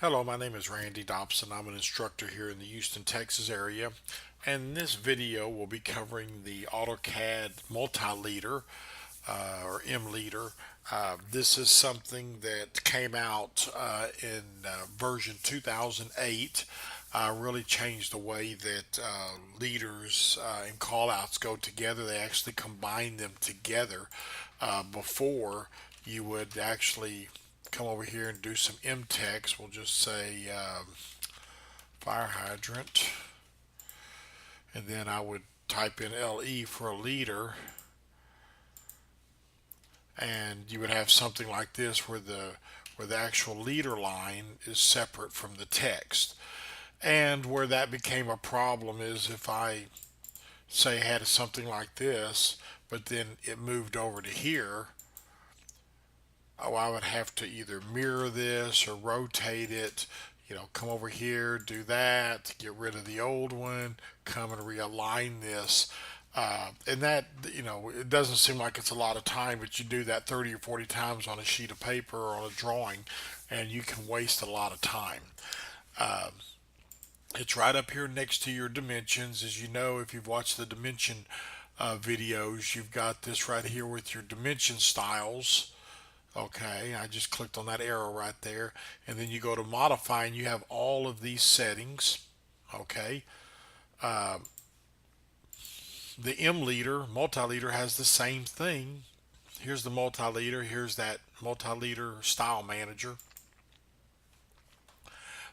Hello, my name is Randy Dobson. I'm an instructor here in the Houston, Texas area. And in this video, we'll be covering the Autocad Multileader or M-Leader. This is something that came out in version 2008. Really changed the way that leaders and callouts go together. They actually combine them together. Before, you would actually come over here and do some M text. We'll just say fire hydrant, and then I would type in LE for a leader, and you would have something like this where the actual leader line is separate from the text. And where that became a problem is if I say had something like this, but then it moved over to here, I would have to either mirror this or rotate it, come over here, do that, get rid of the old one, come and realign this. And that, it doesn't seem like it's a lot of time, but you do that 30 or 40 times on a sheet of paper or on a drawing, and you can waste a lot of time. Uh, it's right up here next to your dimensions. As you know, if you've watched the dimension videos, you've got this right here with your dimension styles. Okay, I just clicked on that arrow right there, and then you go to modify and you have all of these settings. Okay, uh, the M leader, multi-leader has the same thing. Here's the multi-leader, here's that multi-leader style manager.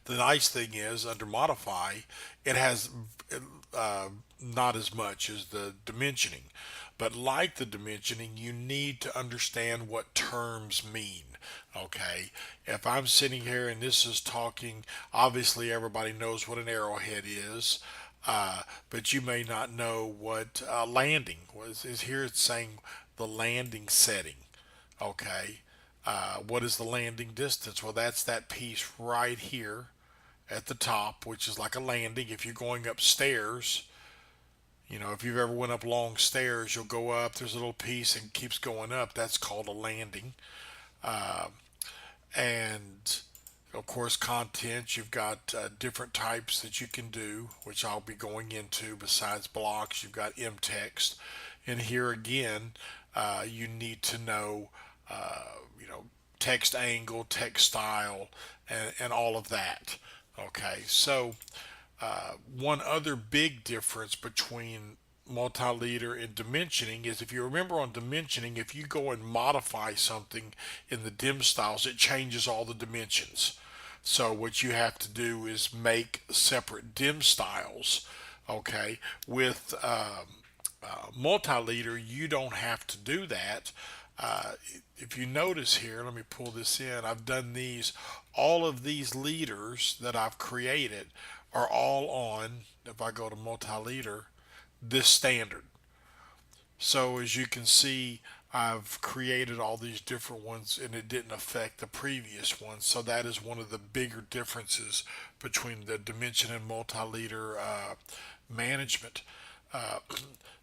The nice thing is under modify, it has uh, not as much as the dimensioning. But like the dimensioning, you need to understand what terms mean. Okay, if I'm sitting here and this is talking, obviously everybody knows what an arrowhead is, but you may not know what landing was. Is here it's saying the landing setting. Okay, what is the landing distance? Well, that's that piece right here at the top, which is like a landing. If you're going upstairs, if you've ever went up long stairs, you'll go up. There's a little piece and keeps going up. That's called a landing. Uh, and of course, content. You've got different types that you can do, which I'll be going into. Besides blocks, you've got M text, and here again, you need to know, uh, you know, text angle, text style, and all of that. Okay, so one other big difference between multi-leader and dimensioning is if you remember on dimensioning, if you go and modify something in the dim styles, it changes all the dimensions. So what you have to do is make separate dim styles. Okay, with multi-leader, you don't have to do that. Uh, if you notice here, let me pull this in. I've done these, all of these leaders that I've created are all on, if I go to multi-leader, this standard. So as you can see, I've created all these different ones and it didn't affect the previous ones. So that is one of the bigger differences between the dimension and multi-leader management. Uh,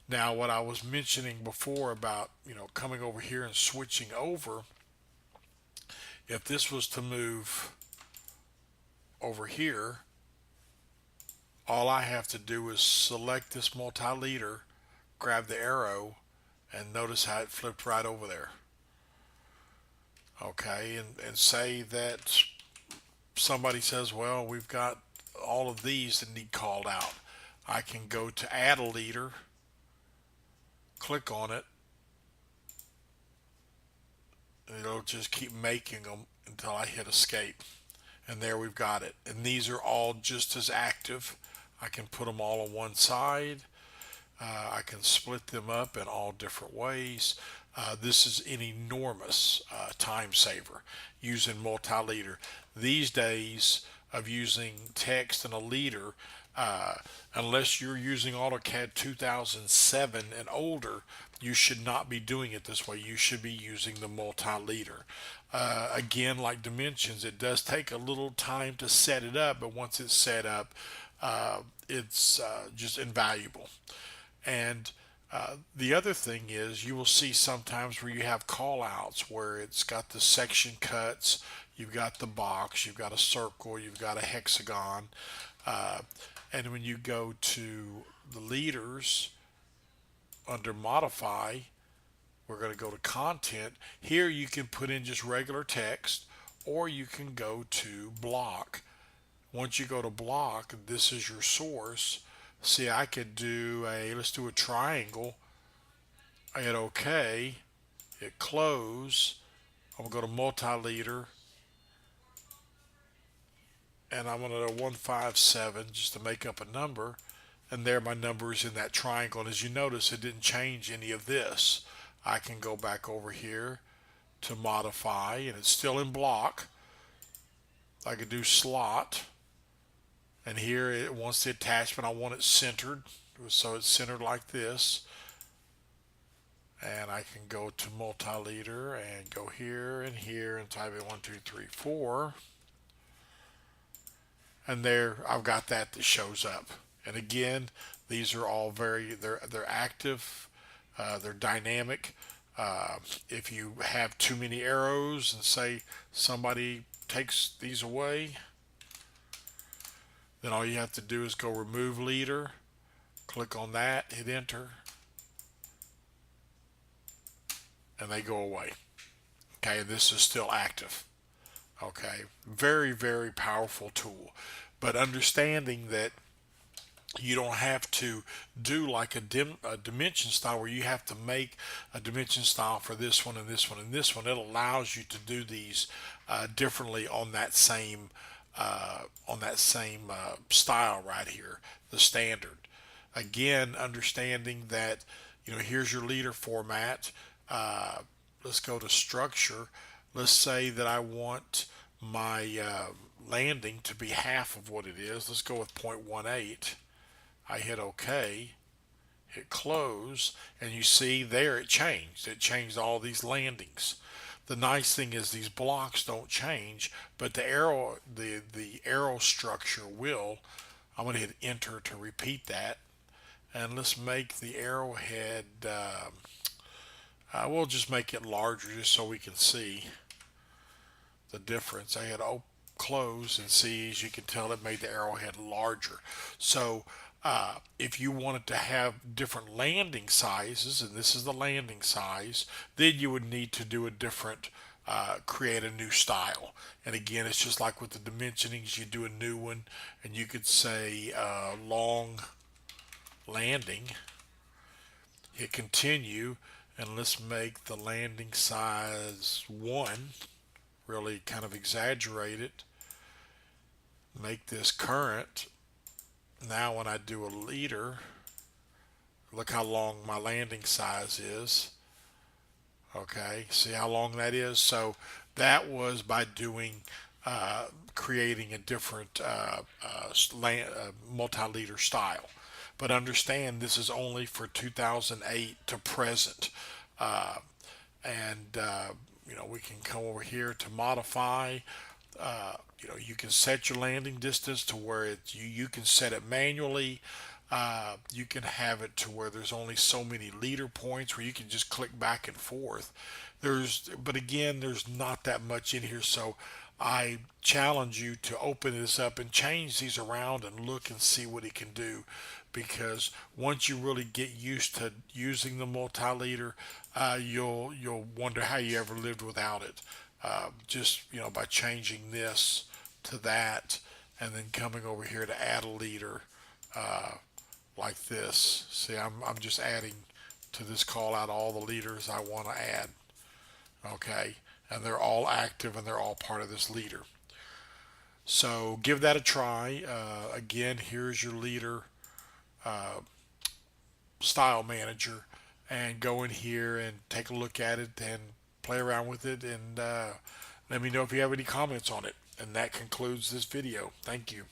Now, what I was mentioning before about, coming over here and switching over, if this was to move over here, all I have to do is select this multi-leader, grab the arrow, and notice how it flipped right over there. Okay, and say that somebody says, well, we've got all of these that need called out. I can go to add a leader, click on it, and it'll just keep making them until I hit escape. And there we've got it. And these are all just as active. I can put them all on one side. I can split them up in all different ways. This is an enormous time saver using multi-leader. These days of using text and a leader, uh, unless you're using AutoCAD 2007 and older, you should not be doing it this way. You should be using the multi-leader. Again, like dimensions, it does take a little time to set it up, but once it's set up, it's just invaluable. And the other thing is you will see sometimes where you have call outs where it's got the section cuts. you've got the box, you've got a circle, you've got a hexagon. Uh, and when you go to the leaders under modify, we're going to go to content. Here you can put in just regular text, or you can go to block. Once you go to block, this is your source. See, I could do let's do a triangle. I hit OK, hit close. I'm going to go to multileader, and I'm going to 157 just to make up a number. And there my number is in that triangle. And as you notice, it didn't change any of this. I can go back over here to modify, and it's still in block. I could do slot, and here it wants the attachment. I want it centered, so it's centered like this. And I can go to multileader and go here and type in 1, 2, 3, 4. And there I've got that shows up. And again, these are all they're active, they're dynamic. If you have too many arrows and say somebody takes these away, then all you have to do is go remove leader, click on that, hit enter, and they go away. Okay, and this is still active. Okay, very, very powerful tool. But understanding that you don't have to do like a dimension style where you have to make a dimension style for this one and this one and this one. It allows you to do these differently on that same style right here, the standard. Again, understanding that here's your leader format. Let's go to structure. Let's say that I want my landing to be half of what it is. Let's go with 0.18. I hit OK, hit close, and you see there it changed. It changed all these landings. The nice thing is these blocks don't change, but the arrow structure will. I'm going to hit enter to repeat that, and let's make the arrowhead. We'll just make it larger just so we can see the difference. I hit close, and see, as you can tell, it made the arrowhead larger. So if you wanted to have different landing sizes, and this is the landing size, then you would need to do a different, create a new style. And again, it's just like with the dimensionings, you do a new one, and you could say long landing, hit continue, and let's make the landing size 1, really kind of exaggerate it, make this current. Now when I do a leader, look how long my landing size is. Okay, see how long that is? So that was by doing creating a different multi-leader style. But understand, this is only for 2008 to present. We can come over here to modify. You can set your landing distance to where you can set it manually. You can have it to where there's only so many leader points where you can just click back and forth. But again, there's not that much in here, so I challenge you to open this up and change these around and look and see what it can do. Because once you really get used to using the multi-leader, you'll wonder how you ever lived without it. Just by changing this to that, and then coming over here to add a leader like this. See, I'm just adding to this call out all the leaders I want to add. Okay, and they're all active and they're all part of this leader. So give that a try. Again, here's your leader style manager, and go in here and take a look at it and play around with it, and let me know if you have any comments on it. And that concludes this video. Thank you.